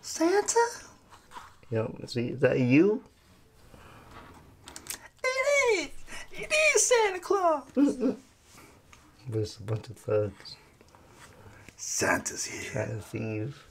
Santa? Yo, is that you? It is! It is Santa Claus! There's a bunch of thugs. Santa's here. Trying to thieve.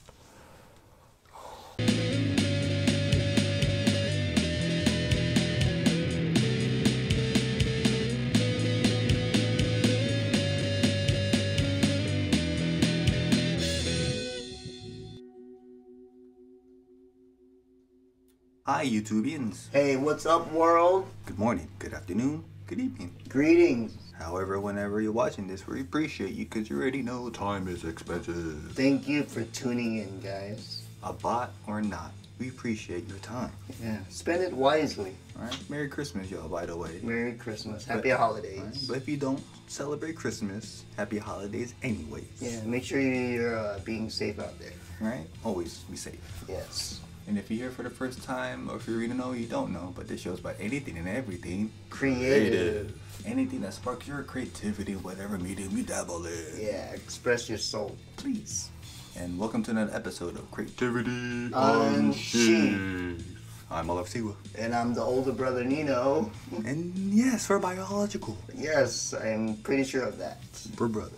Hi, YouTubians. Hey, what's up, world? Good morning, good afternoon, good evening. Greetings. However, whenever you're watching this, we appreciate you because you already know time is expensive. Thank you for tuning in, guys. A bot or not, we appreciate your time. Yeah, spend it wisely. Alright, Merry Christmas, y'all, by the way. Merry Christmas. Happy holidays. Right? But if you don't celebrate Christmas, happy holidays anyways. Yeah, make sure you're being safe out there. Right? Always be safe. Yes. And if you're here for the first time, or if you already know, you don't know, but this show's about anything and everything Creative. Anything that sparks your creativity, whatever medium you dabble in. Yeah, express your soul. Please. And welcome to another episode of Creativity Unsheathed. I'm Ollie-O-Rey. And I'm the older brother, Nino. And yes, we're biological. Yes, I'm pretty sure of that. We're brothers.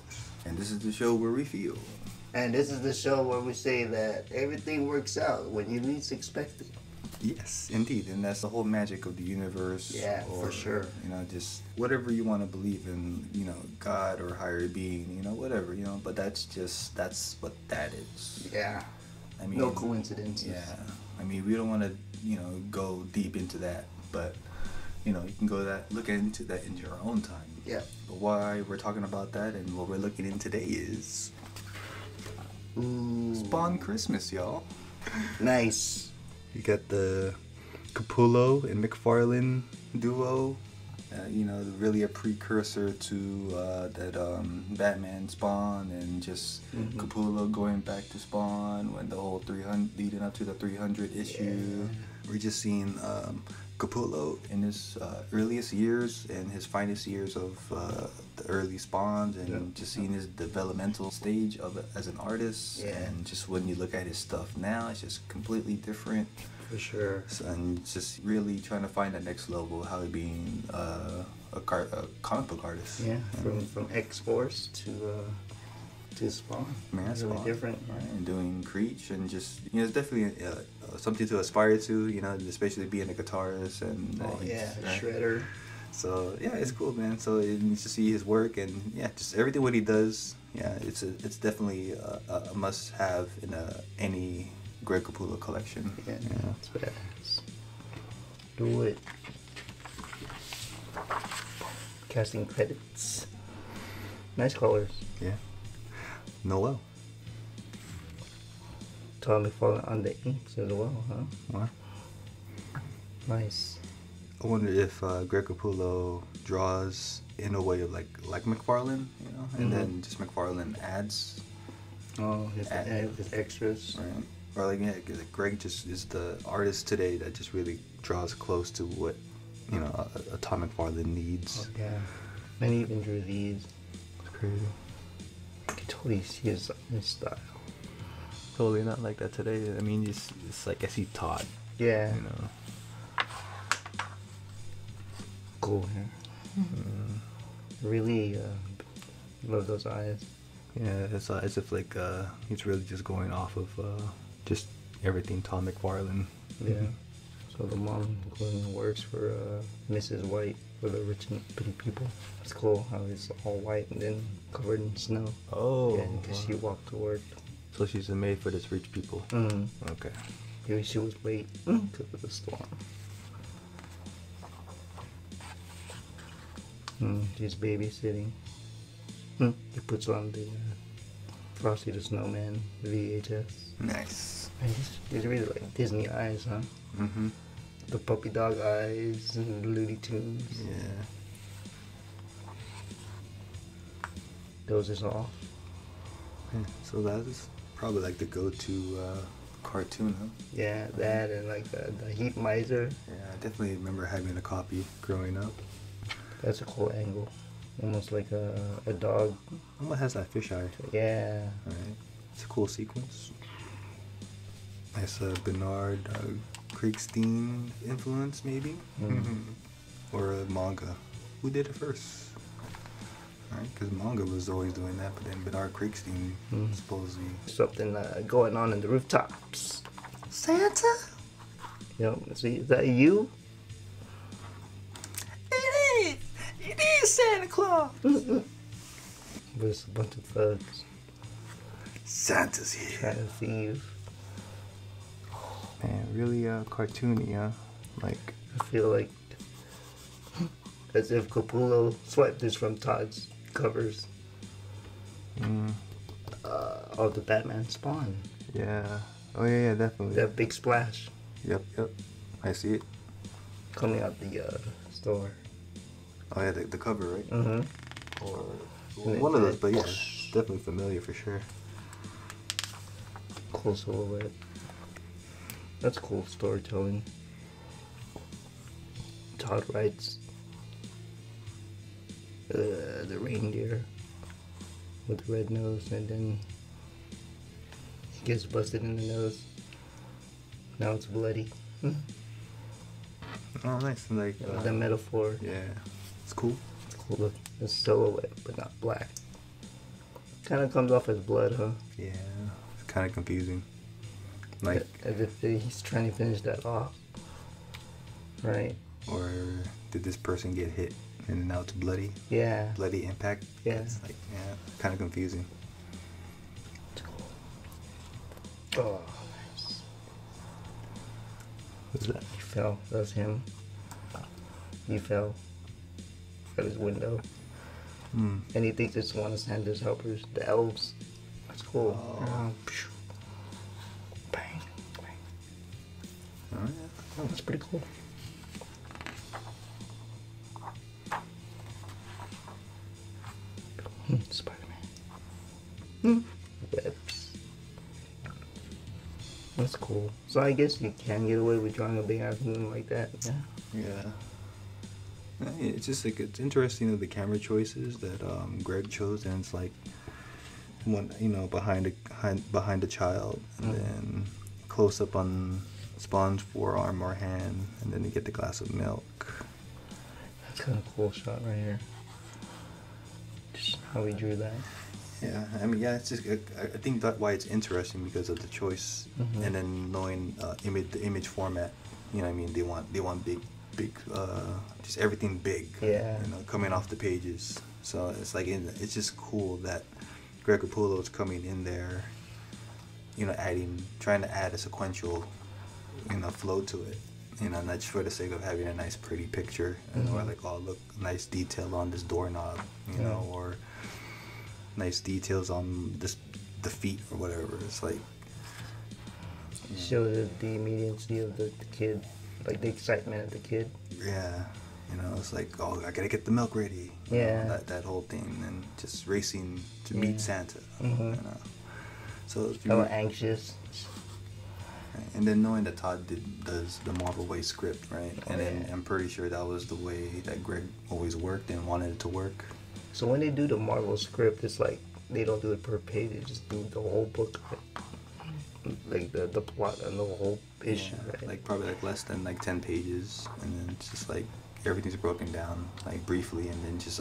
And this is the show where we feel. And this is the show where we say that everything works out when you least expect it. Yes, indeed. And that's the whole magic of the universe. Yeah, or, for sure. You know, just whatever you want to believe in, you know, God or higher being, you know, whatever, you know, but that's what that is. Yeah. I mean, no coincidences. Yeah. I mean, we don't want to, you know, go deep into that, but, you know, you can look into that in your own time. Yeah. But why we're talking about that and what we're looking in today is Spawn Christmas, y'all. Nice. You got the Capullo and Mcfarlane duo. You know, really a precursor to that Batman Spawn, and just Capullo going back to Spawn when the whole 300 leading up to the 300 issue. Yeah. We're just seeing Capullo in his earliest years and his finest years of the early Spawns, and just seeing his developmental stage of as an artist. Yeah. And just when you look at his stuff now, it's just completely different. For sure. So, and just really trying to find that next level, how being a comic book artist. Yeah, from X-Force to Spawn. Man, really Spawn. Different. Right? And doing Creech, and just, you know, it's definitely something to aspire to, you know, especially being a guitarist. And right? Shredder. So yeah, it's cool, man. So it needs to see his work, and yeah, just everything what he does. Yeah, it's definitely a must-have in any Greg Capullo collection. Yeah, that's badass. Do it. Casting credits. Nice colors. Yeah. Noel. Todd McFarlane on the inks as well, huh? What? Nice. I wonder if Greg Capullo draws in a way of like McFarlane, you know, and then just McFarlane adds. Oh, his extras. Right. Or like, yeah, cause Greg just is the artist today that just really draws close to what, you know, a Todd McFarlane needs. Oh, yeah. And he even drew these. It's crazy. You can totally see his style. Totally not like that today. I mean, it's like I see Todd. Yeah. You know. Cool hair. Really love those eyes. Yeah, it's as if like he's really just going off of just everything Todd McFarlane. Yeah. So the mom including works for Mrs. White for the rich and pretty people. It's cool how it's all white and then covered in snow. Oh. Yeah, because she walked to work. So she's a maid for this rich people. Okay. Maybe she was late because of the storm. She's babysitting. He puts on the Frosty the Snowman VHS. Nice. Man, these are really like Disney eyes, huh? Mm-hmm. The puppy dog eyes and the Looney Tunes. Yeah. Those is off. Yeah. So that is probably like the go-to cartoon, huh? Yeah, that and like the Heat Miser. Yeah, I definitely remember having a copy growing up. That's a cool angle. Almost like a dog. Almost has that fisheye. Yeah. Right. It's a cool sequence. Nice Bernard Krigstein influence, maybe? Or a manga. Who did it first? Right? Because manga was always doing that, but then Bernard Krigstein supposedly... Something going on in the rooftops. Santa? Yep, see, is that you? It is Santa Claus. There's a bunch of thugs Santa's here. trying to thieve. Man, really cartoony, huh? Like, I feel like as if Capullo swiped this from Todd's covers of the Batman Spawn. yeah. Oh, yeah, definitely. That big splash Yep. I see it. coming out the store. Oh, yeah, the cover, right? Mm-hmm. Or And one of those, it- but yeah, definitely familiar for sure. Cool silhouette. That's cool storytelling. Todd writes the reindeer with the red nose, and then he gets busted in the nose. Now it's bloody. Oh, nice. Like, The metaphor. yeah, it's cool. It's cool look. The silhouette, but not black. Kind of comes off as blood, huh? Yeah, it's kind of confusing. Like, As if he's trying to finish that off. Right? or did this person get hit and now it's bloody? Yeah. Bloody impact? Yeah. It's like, yeah, kind of confusing. It's cool. Oh, nice. What's that? He fell. That was him. He fell at his window. And he thinks it's one of Santa's helpers, the elves. That's cool. Phew. Bang, bang. Oh, yeah. Oh, that's pretty cool. Spider-Man. Webs. That's cool. So I guess you can get away with drawing a big ass moon like that. Yeah. Yeah. Yeah, it's just like, it's interesting the camera choices that Greg chose, and it's like one, behind a child, and then close up on Spawn's forearm or hand, and then you get the glass of milk. That's kind of cool shot right here. Just how we drew that. Yeah, I mean, yeah, it's just, I think that's why it's interesting, because of the choice, and then knowing the image format. You know what I mean? They want big, just everything big. Yeah. Coming off the pages. So it's like, it's just cool that Greg Capullo is coming in there, trying to add a sequential, flow to it. Not just for the sake of having a nice, pretty picture, or like, oh, look, nice detail on this doorknob, or nice details on the feet or whatever. It's like, Show the immediacy of the kid, like the excitement of the kid. yeah, it's like, oh, I gotta get the milk ready. Yeah. That whole thing, and just racing to meet Santa. So if How you, anxious. right, and then knowing that Todd does the Marvel way script, right? And then I'm pretty sure that was the way that Greg always worked and wanted it to work. So when they do the Marvel script, it's like they don't do it per page; they just do the whole book, like the plot and the whole issue. Yeah, Right? like probably like less than like 10 pages, and then it's just like everything's broken down like briefly, and then it's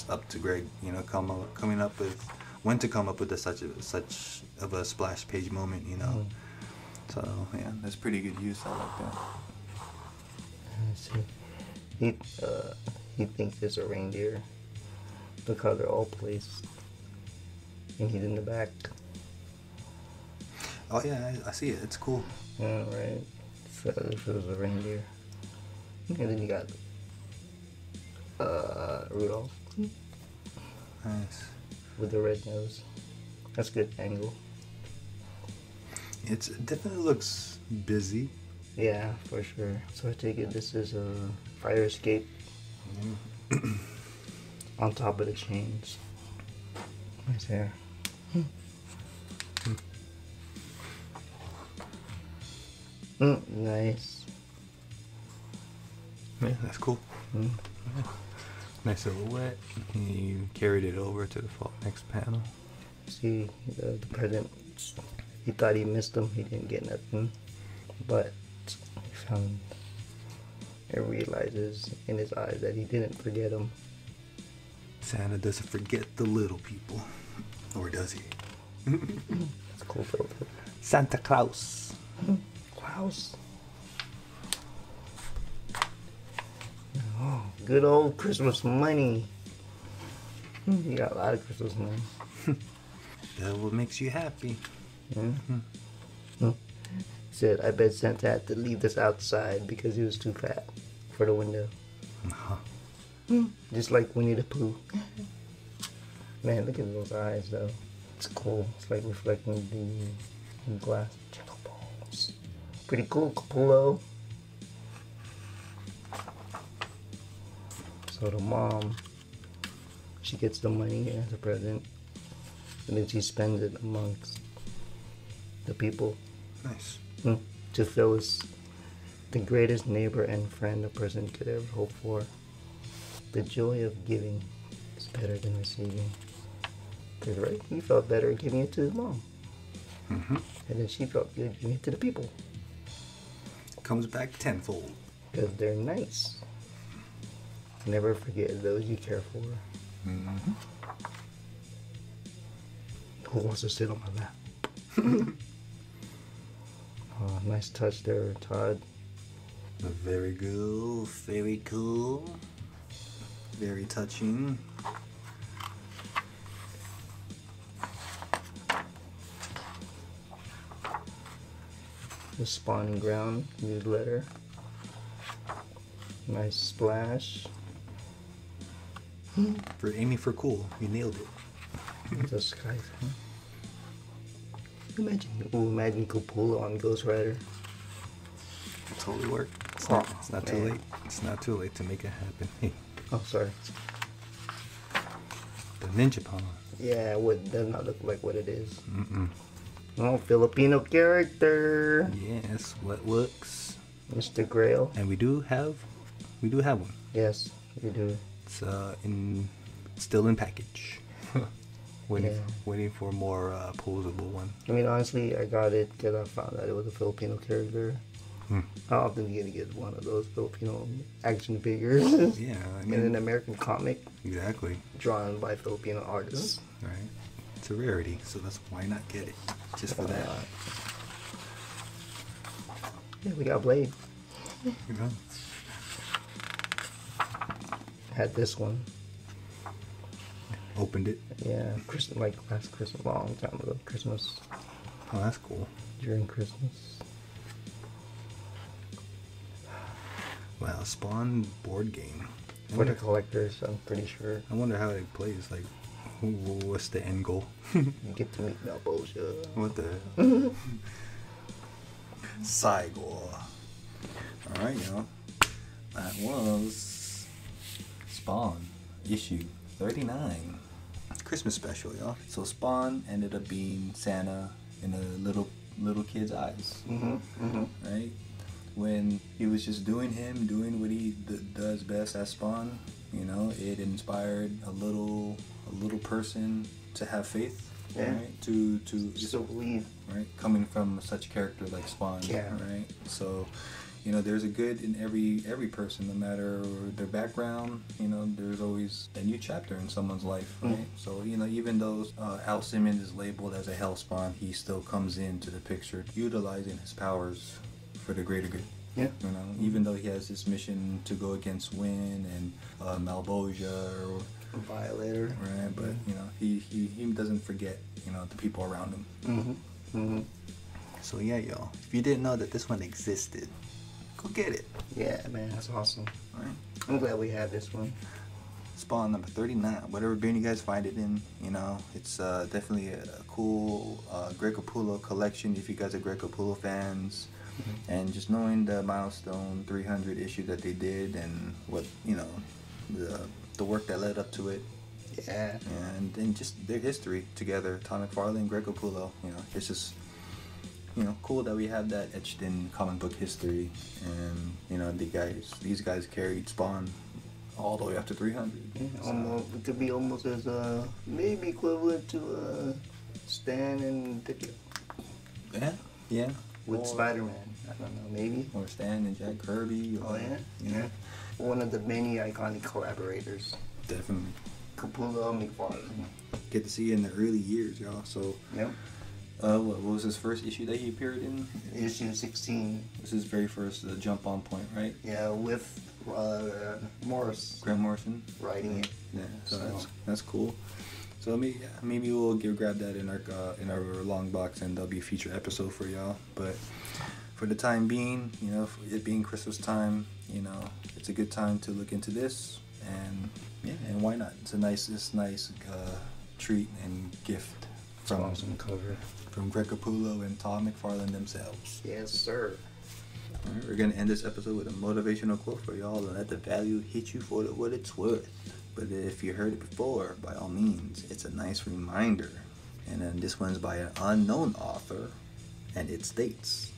up to Greg, coming up with when to come up with such of a splash page moment, So yeah, that's pretty good use. I like that. Let's see. He thinks it's a reindeer because they're all placed, and he's in the back. Oh yeah, I see it. It's cool. Yeah, right. So if it was a reindeer, and then you got Rudolph Nice. with the red nose. That's good angle. It definitely looks busy. Yeah, for sure. So I take it this is a fire escape on top of the chains. Right there. Nice. Yeah, that's cool. Mm. Nice silhouette. You carried it over to the next panel. See the presents. He thought he missed him. He didn't get nothing. But he found and realizes in his eyes that he didn't forget him. Santa doesn't forget the little people. Or does he? It's a cool filter. Santa Claus. Klaus. Oh, good old Christmas money. You got a lot of Christmas money. That what makes you happy. He said, I bet Santa had to leave this outside because he was too fat for the window. Just like Winnie the Pooh. Man, look at those eyes though. It's cool. It's like reflecting the glass. Jingle balls. Pretty cool, Capullo. So the mom, she gets the money as a present, and then she spends it amongst the people. Nice. To Phyllis, the greatest neighbor and friend a person could ever hope for. The joy of giving is better than receiving. Because, right, he felt better giving it to his mom. And then she felt good giving it to the people. Comes back tenfold. Because they're nice. Never forget those you care for. Who wants to sit on my lap? Oh, nice touch there, Todd. Very good. Very cool. Very touching. The Spawning Ground newsletter. Nice splash. For aiming for cool, you nailed it. The sky. Imagine Capullo on Ghost Rider. It totally worked. It's not too late. It's not too late to make it happen. Hey, Oh, sorry. the ninja pawn. Yeah, what does not look like what it is. Oh, Filipino character. Yes, what looks. Mr. Grail. And we do have one. Yes, we do. It's still in package. Yeah. Waiting for more posable one. I mean, honestly, I got it because I found out it was a Filipino character. How often are you gonna get one of those Filipino action figures? Yeah, I In mean, an American comic exactly. drawn by Filipino artists. Right. It's a rarity, so that's why not get it just for that. Yeah, we got Blade. You know? Had this one. Opened it. Yeah, Christmas, like last Christmas, long time ago. Christmas, Oh, that's cool. during Christmas. Wow, Spawn board game. For the collectors, I'm pretty sure. I wonder how it plays. Like, what's the end goal? You get to meet Malboja. What the? Saigor. Alright, y'all. That was Spawn, issue 39. Christmas special, y'all. So Spawn ended up being Santa in a little kid's eyes. Right? When he was just doing what he does best as Spawn, you know, it inspired a little person to have faith. Yeah. Right? To Just to believe. right? Coming from such a character like Spawn, Yeah. right? So, you know, there's a good in every person, no matter their background. You know, there's always a new chapter in someone's life, right? So, you know, even though Al Simmons is labeled as a hell Spawn, he still comes into the picture utilizing his powers for the greater good. Yeah. You know, even though he has this mission to go against Win and Malboja or Violator. right, but you know, he doesn't forget, you know, the people around him. So yeah, y'all. If you didn't know that this one existed, go get it. Yeah, man, that's awesome. Right? I'm glad we had this one. Spawn number 39. Whatever bin you guys find it in, you know, it's definitely a cool Greg Capullo collection if you guys are Greg Capullo fans. And just knowing the milestone 300 issue that they did and what, you know, the work that led up to it. Yeah. And then just their history together, Todd McFarlane, Greg Capullo, you know, it's just, you know, cool that we have that etched in comic book history. And, you know, these guys carried Spawn all the way up to 300. Yeah, almost, it could be almost as maybe equivalent to Stan and Dick. Yeah. With Spider-Man. I don't know, maybe. Or Stan and Jack Kirby. Or, Yeah. One of the many iconic collaborators. Definitely. Capullo, Mcfarlane. Get to see it in the early years, y'all. So, Yep. What was his first issue that he appeared in? Issue 16. This is his very first jump on point, right? Yeah, with Morris. Grant Morrison Writing it. Yeah, so that's cool. So maybe we'll grab that in our long box, and there'll be a future episode for y'all. But for the time being, for it being Christmas time, it's a good time to look into this, and and why not? It's nice treat and gift from Awesome cover. From Greg Capullo and Todd Mcfarlane themselves. Yes, sir. All right, we're gonna end this episode with a motivational quote for y'all, and let the value hit you for what it's worth. But if you heard it before, by all means, it's a nice reminder. And then this one's by an unknown author, and it states,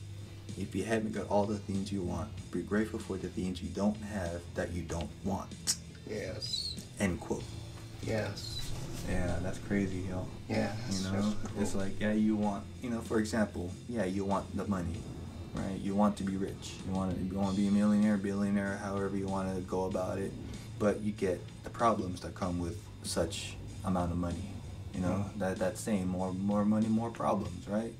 if you haven't got all the things you want, be grateful for the things you don't have that you don't want. Yes. End quote. Yes. Yeah, that's crazy, yo. Yeah. Cool. It's like, you want, for example, you want the money, right? You want to be rich. You want to be a millionaire, billionaire, however you want to go about it. But you get the problems that come with such amount of money. That saying, more money, more problems, right?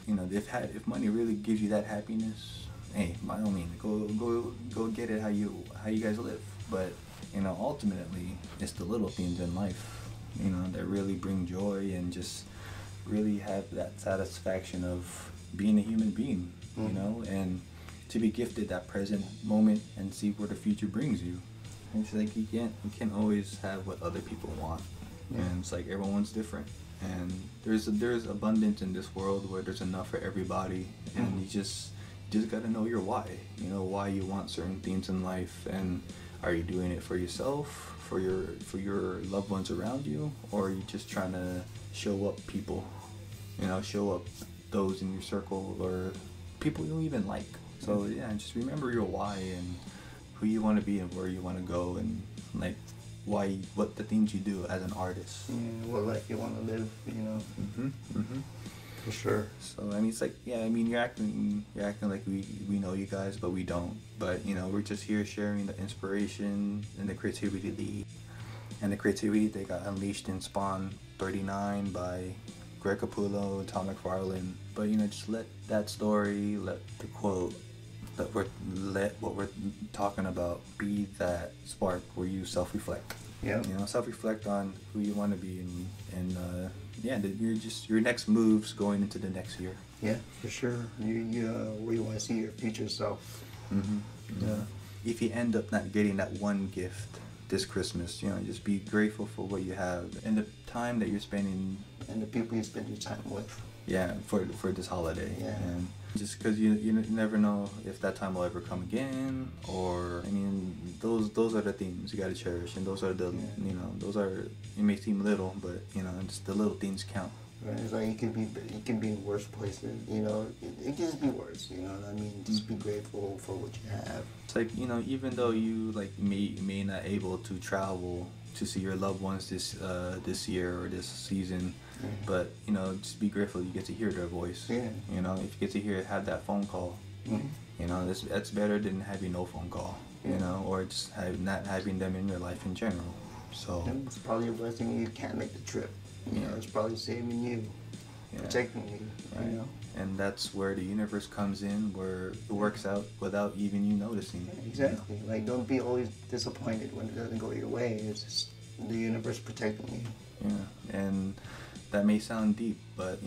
If money really gives you that happiness, hey, by all means, go get it how you guys live. But ultimately, it's the little things in life, that really bring joy and just really have that satisfaction of being a human being, and to be gifted that present moment and see where the future brings you. It's like you can't always have what other people want, and it's like everyone's different, and there's abundance in this world where there's enough for everybody, and you just got to know your why. Why you want certain things in life, and are you doing it for yourself, for your loved ones around you, or are you just trying to show up people, show up those in your circle or people you don't even like. So just remember your why and who you want to be and where you want to go, and like what the things you do as an artist. What life you want to live, For sure. So it's like, you're acting like we know you guys, but we don't. But we're just here sharing the inspiration and the creativity they got unleashed in Spawn 39 by Greg Capullo and Todd Mcfarlane. But just let that story, let the quote, let what we're talking about be that spark where you self-reflect. Yeah. Self-reflect on who you want to be, and your next moves going into the next year. Yeah, for sure. Where you want to see your future self. Yeah. If you end up not getting that one gift this Christmas, just be grateful for what you have and the time that you're spending and the people you spend your time with. Yeah, for this holiday. Yeah. And just because you never know if that time will ever come again, or those are the things you got to cherish, and those are the those are, it may seem little, but just the little things count. Right. It's like it can be in worse places. It can just be worse. Just be grateful for what you have. It's like even though you may not able to travel to see your loved ones this year or this season. But just be grateful you get to hear their voice. Yeah. If you get to have that phone call, that's better than having no phone call. Or just not having them in your life in general. So it's probably a blessing you can't make the trip. It's probably saving you, protecting you. Right. And that's where the universe comes in, where it works out without even you noticing. Yeah, exactly. Like, don't be always disappointed when it doesn't go your way. It's just the universe protecting you. Yeah, and that may sound deep, but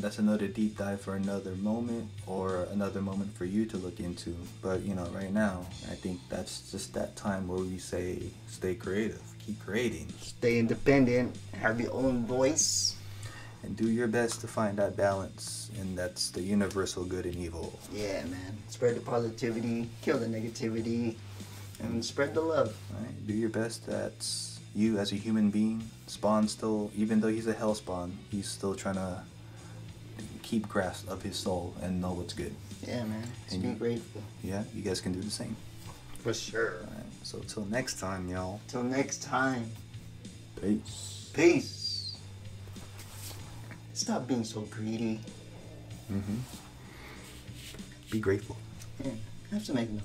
that's another deep dive for another moment, or another moment for you to look into. But right now, I think that's just that time where we say, stay creative, keep creating, stay independent, have your own voice, and do your best to find that balance. And that's the universal good and evil. Yeah, man. Spread the positivity, kill the negativity, and spread the love. Right? Do your best. That's you as a human being. Spawn still, even though he's a hell spawn, he's still trying to keep grasp of his soul and know what's good. Yeah, man. Just be grateful. Yeah, you guys can do the same. For sure. All right, so till next time, y'all. Till next time. Peace. Peace. Stop being so greedy. Be grateful. Yeah, have to make them.